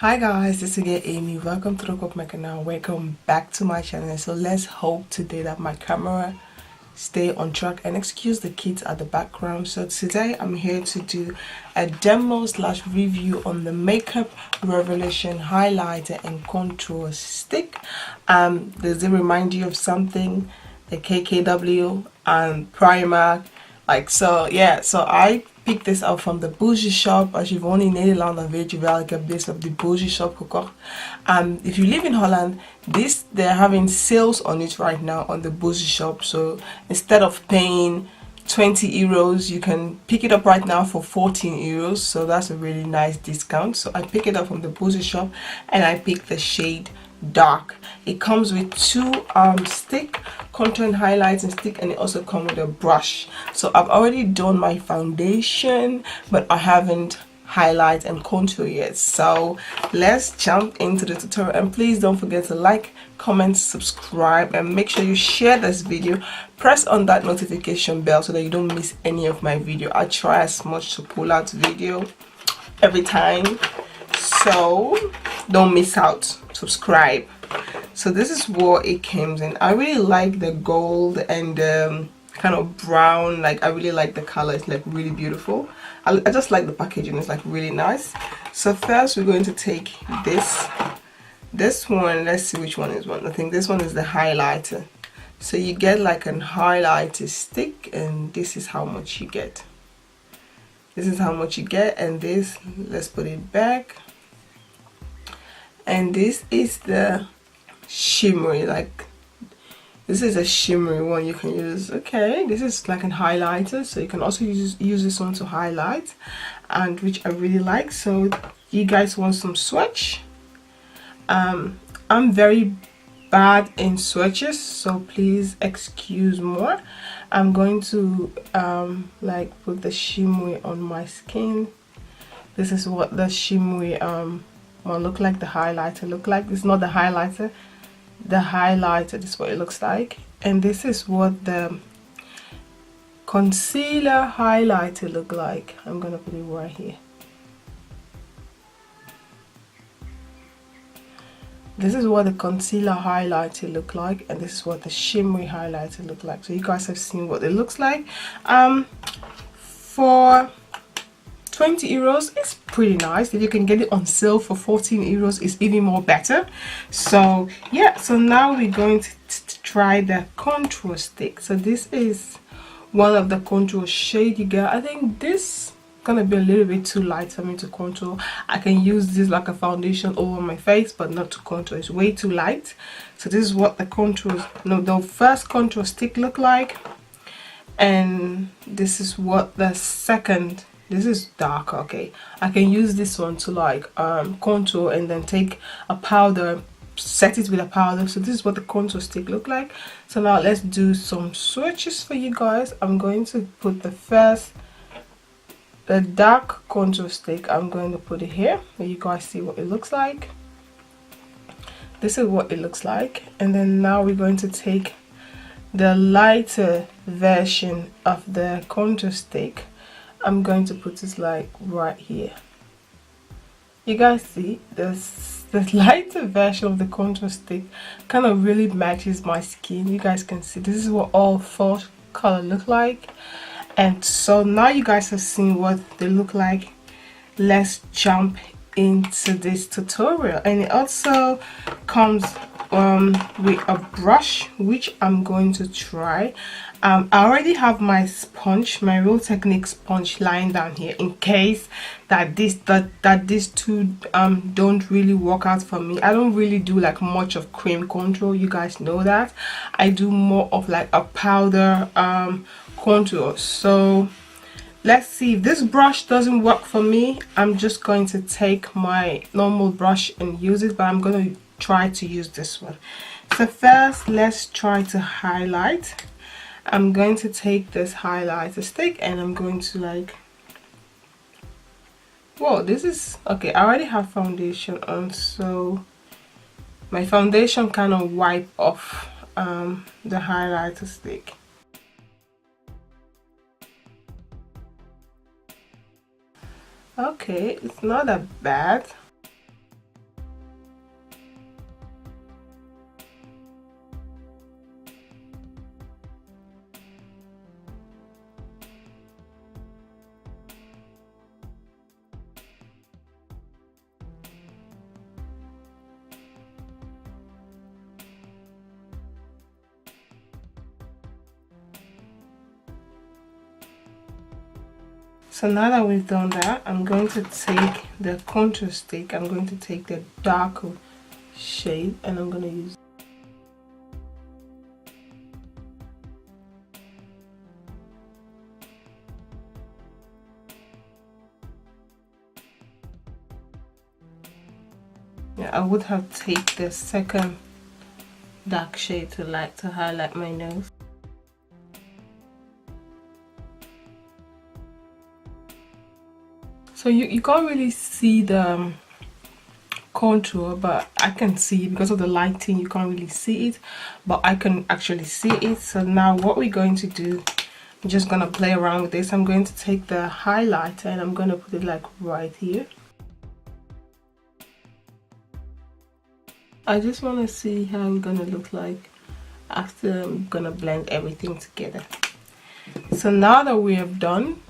Hi guys, this is again Amy. Welcome to my canal. Welcome back to my channel. So let's hope today that my camera stay on track, and excuse the kids at the background. So today I'm here to do a demo slash review on the Makeup Revolution highlighter and contour stick. Does it remind you of something? The KKW and primer, so I picked this up from the bougie shop. Als je woont in Nederland dan weet je wel, ik heb dit op de bougie shop gekocht. If you live in Holland, they're having sales on it right now on the bougie shop. So instead of paying 20 euros, you can pick it up right now for 14 euros. So that's a really nice discount. So I picked it up from the bougie shop and I picked the shade dark. It comes with two stick, contour and highlighting stick, and it also comes with a brush. So I've already done my foundation, but I haven't highlight and contour yet. So let's jump into the tutorial, and please don't forget to like, comment, subscribe, and make sure you share this video. Press on that notification bell so that you don't miss any of my video. I try as much to pull out video every time, so don't miss out. Subscribe. So this is what it comes in. I really like the gold and kind of brown. Like, I really like the color. It's like really beautiful. I just like the packaging. It's like really nice. So first we're going to take this one. Let's see which one is one. I think this one is the highlighter. So you get like an highlighter stick, and this is how much you get. This is how much you get. And this, let's put it back. And this is the shimmery, like this is a shimmery one you can use. Okay, this is like a highlighter, so you can also use this one to highlight, and which I really like. So you guys want some swatch? I'm very bad in swatches, so please excuse more. I'm going to like put the shimmery on my skin. This is what the shimmery will look like. The highlighter look like. It's not the highlighter. The highlighter, this is what it looks like, and this is what the concealer highlighter look like. I'm gonna put it right here. This is what the concealer highlighter look like, and this is what the shimmery highlighter look like. So you guys have seen what it looks like. For 20 euros, it's pretty nice. If you can get it on sale for 14 euros, it's even more better. So yeah, so now we're going to try the contour stick. So this is one of the contour shade you get. I think this gonna be a little bit too light for me to contour. I can use this like a foundation over my face, but not to contour. It's way too light. So this is what the the first contour stick look like, and this is what the second. This is dark. Okay, I can use this one to like contour and then take a powder, set it with a powder. So this is what the contour stick look like. So now let's do some swatches for you guys. I'm going to put the dark contour stick. I'm going to put it here so you guys see what it looks like. This is what it looks like, and then now we're going to take the lighter version of the contour stick. I'm going to put this like right here. You guys see this, the lighter version of the contour stick kind of really matches my skin. You guys can see this is what all four color look like. And so now you guys have seen what they look like. Let's jump into this tutorial. And it also comes with a brush, which I'm going to try. I already have my sponge, my Real Technique sponge lying down here in case that these two don't really work out for me. I don't really do like much of cream contour, you guys know that. I do more of like a powder contour. So let's see. If this brush doesn't work for me, I'm just going to take my normal brush and use it, but I'm going to try to use this one. So first, let's try to highlight. I'm going to take this highlighter stick and I'm going to like, whoa, this is okay. I already have foundation on, so my foundation kind of wipe off the highlighter stick. Okay, it's not that bad. So now that we've done that, I'm going to take the contour stick. I'm going to take the darker shade and I'm going to use I would have taken the second dark shade to highlight my nose. So you can't really see the contour, but I can see it because of the lighting. You can't really see it, but I can actually see it. So now what we're going to do, I'm just gonna play around with this. I'm going to take the highlighter and I'm gonna put it like right here. I just want to see how it's gonna look like after I'm gonna blend everything together. So now that we have done,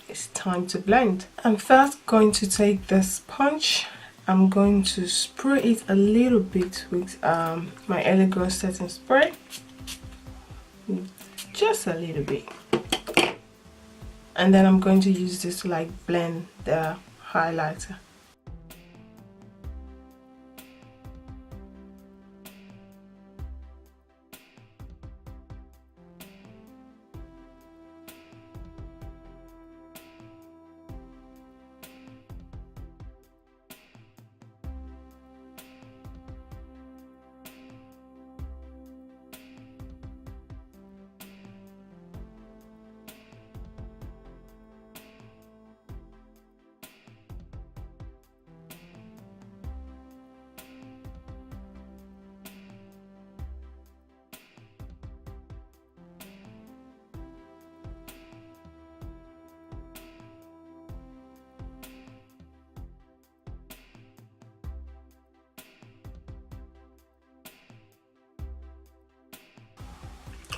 it's time to blend. I'm first going to take the sponge. I'm going to spray it a little bit with my Elegant setting spray, just a little bit, and then I'm going to use this to like blend the highlighter.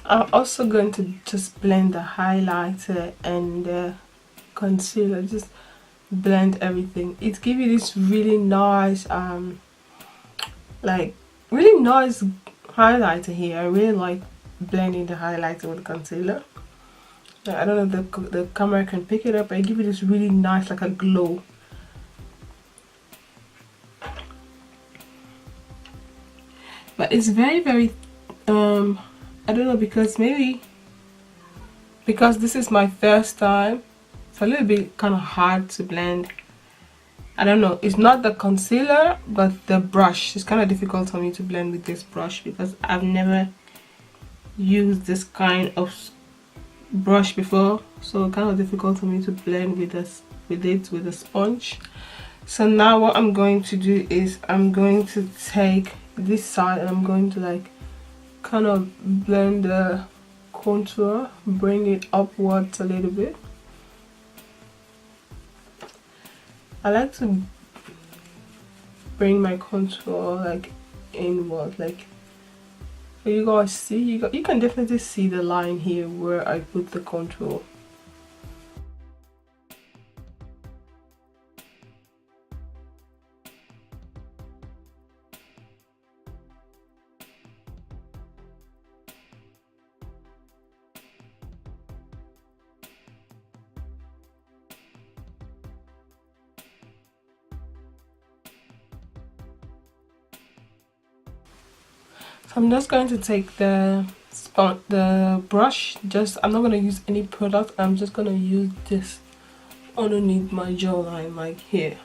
I'm also going to just blend the highlighter and the concealer, just blend everything. It gives you this really nice like really nice highlighter here. I really like blending the highlighter with concealer. I don't know if the camera can pick it up, but it gives you this really nice like a glow. But it's very I don't know, because maybe because this is my first time, it's a little bit kind of hard to blend. I don't know, it's not the concealer but the brush. It's kind of difficult for me to blend with this brush because I've never used this kind of brush before, so kind of difficult for me to blend with a sponge. So now what I'm going to do is I'm going to take this side and I'm going to like kind of blend the contour, bring it upwards a little bit. I like to bring my contour like inward, like so you guys see, you can definitely see the line here where I put the contour. I'm just going to take the brush, I'm not going to use any product, I'm just going to use this underneath my jawline, like here.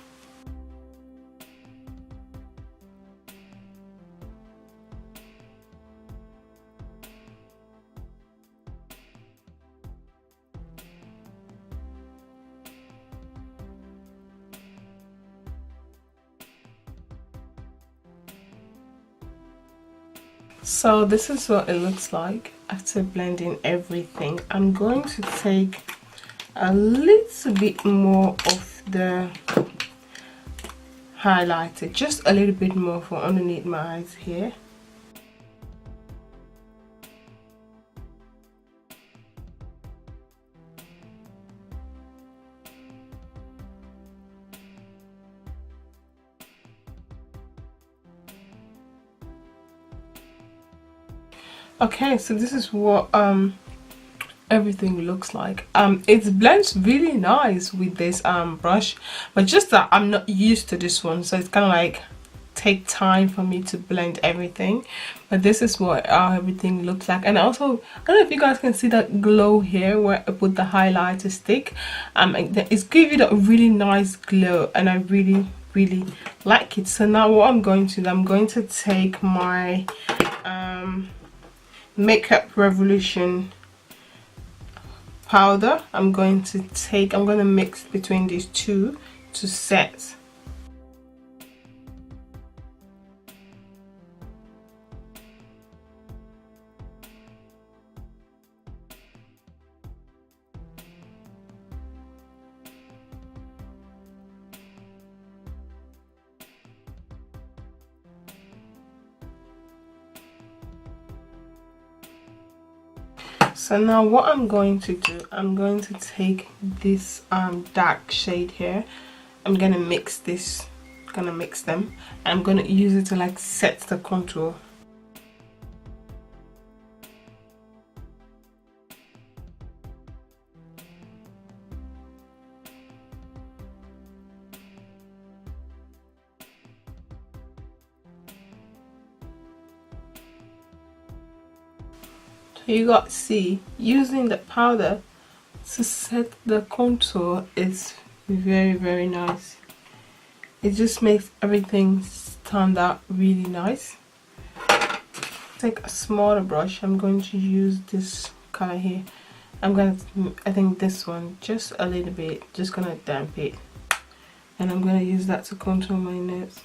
So this is what it looks like after blending everything. I'm going to take a little bit more of the highlighter, just a little bit more for underneath my eyes here. Okay, so this is what everything looks like. It blends really nice with this brush, but just that I'm not used to this one, so it's kind of like take time for me to blend everything. But this is what everything looks like. And also, I don't know if you guys can see that glow here where I put the highlighter stick. It's giving it a really nice glow, and I really like it. So now what I'm going to take my Makeup Revolution powder. I'm going to mix between these two to set. So now what I'm going to do, I'm going to take this dark shade here. I'm gonna mix them. I'm gonna use it to like set the contour. You got to see, using the powder to set the contour is very nice. It just makes everything stand out really nice. Take a smaller brush. I'm going to use this color here. I think this one just a little bit, just gonna damp it, and I'm gonna use that to contour my nose.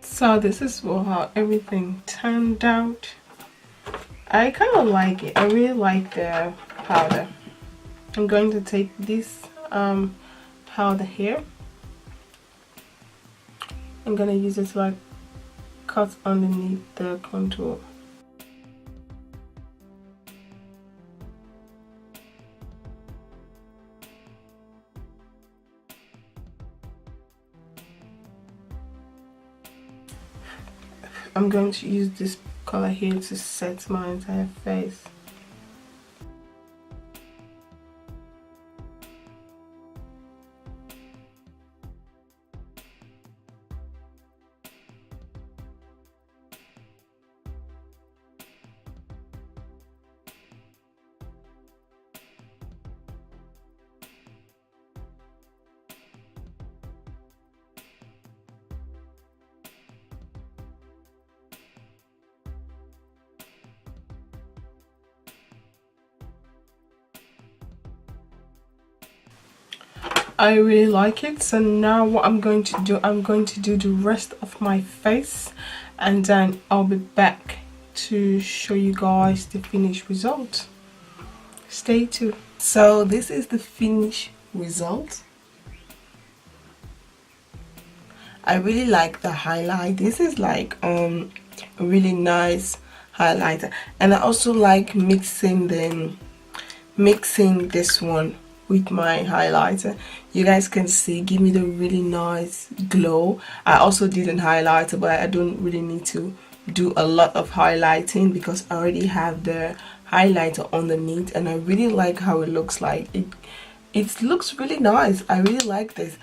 So this is how everything turned out. I kind of like it. I really like the powder. I'm going to take this powder here. I'm gonna use it to like cut underneath the contour. I'm going to use this color here to set my entire face. I really like it. So now what I'm going to do, I'm going to do the rest of my face, and then I'll be back to show you guys the finished result. Stay tuned. So this is the finished result. I really like the highlight. This is like a really nice highlighter, and I also like mixing this one with my highlighter. You guys can see, give me the really nice glow. I also did an highlighter, but I don't really need to do a lot of highlighting because I already have the highlighter underneath, and I really like how it looks like. It looks really nice. I really like this.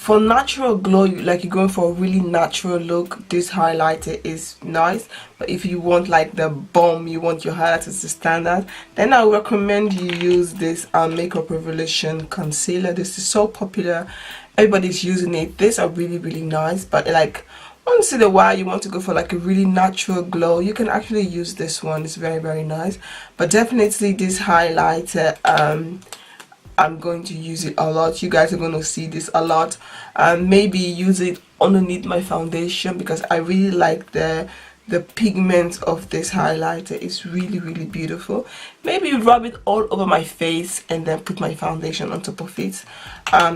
For natural glow, like you're going for a really natural look, this highlighter is nice. But if you want like the bomb, you want your highlighters to stand out, then I recommend you use this Makeup Revolution concealer. This is so popular, everybody's using it. These are really nice, but like once in a while you want to go for like a really natural glow, you can actually use this one. It's very nice. But definitely this highlighter, I'm going to use it a lot. You guys are going to see this a lot. Maybe use it underneath my foundation because I really like the the pigment of this highlighter is really, really beautiful. Maybe rub it all over my face and then put my foundation on top of it.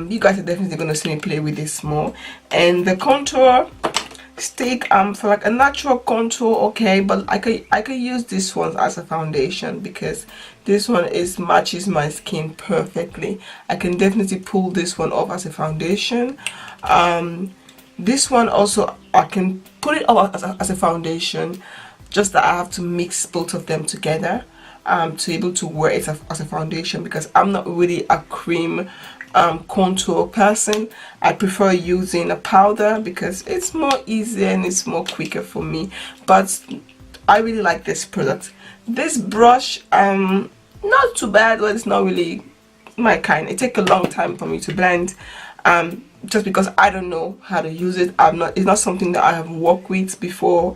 You guys are definitely going to see me play with this more. And the contour stick, for like a natural contour, okay, but I could use this one as a foundation because this one matches my skin perfectly. I can definitely pull this one off as a foundation. This one also I can put it off as a foundation, just that I have to mix both of them together to be able to wear it as a foundation, because I'm not really a cream contour person. I prefer using a powder because it's more easier and it's more quicker for me. But I really like this product. This brush, not too bad, but it's not really my kind. It takes a long time for me to blend, just because I don't know how to use it. It's not something that I have worked with before,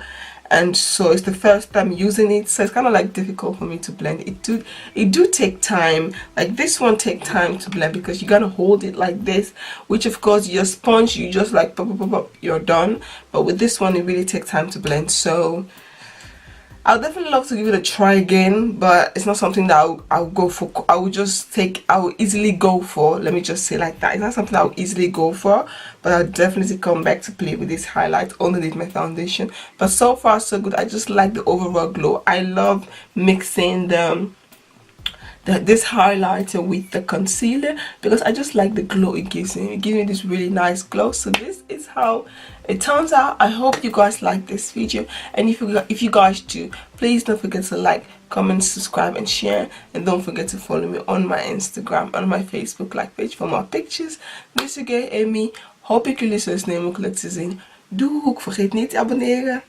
and so it's the first time using it, so it's kind of like difficult for me to blend. It do take time. Like this one take time to blend because you gotta hold it like this, which of course your sponge, you just like pop, pop, pop, pop, you're done. But with this one, it really takes time to blend. So I'll definitely love to give it a try again, but it's not something that I'll go for. I will easily go for, let me just say like that. It's not something I'll easily go for, but I'll definitely come back to play with this highlight underneath my foundation. But so far so good. I just like the overall glow. I love mixing this highlighter with the concealer because I just like the glow it gives me. It gives me this really nice glow. So this is how it turns out. I hope you guys like this video, and if you guys do, please don't forget to like, comment, subscribe and share, and don't forget to follow me on my Instagram and my Facebook like page for more pictures. Dus again, Amy, hoop ik jullie zo snel mogelijk te zien. Doei, vergeet niet te abonneren.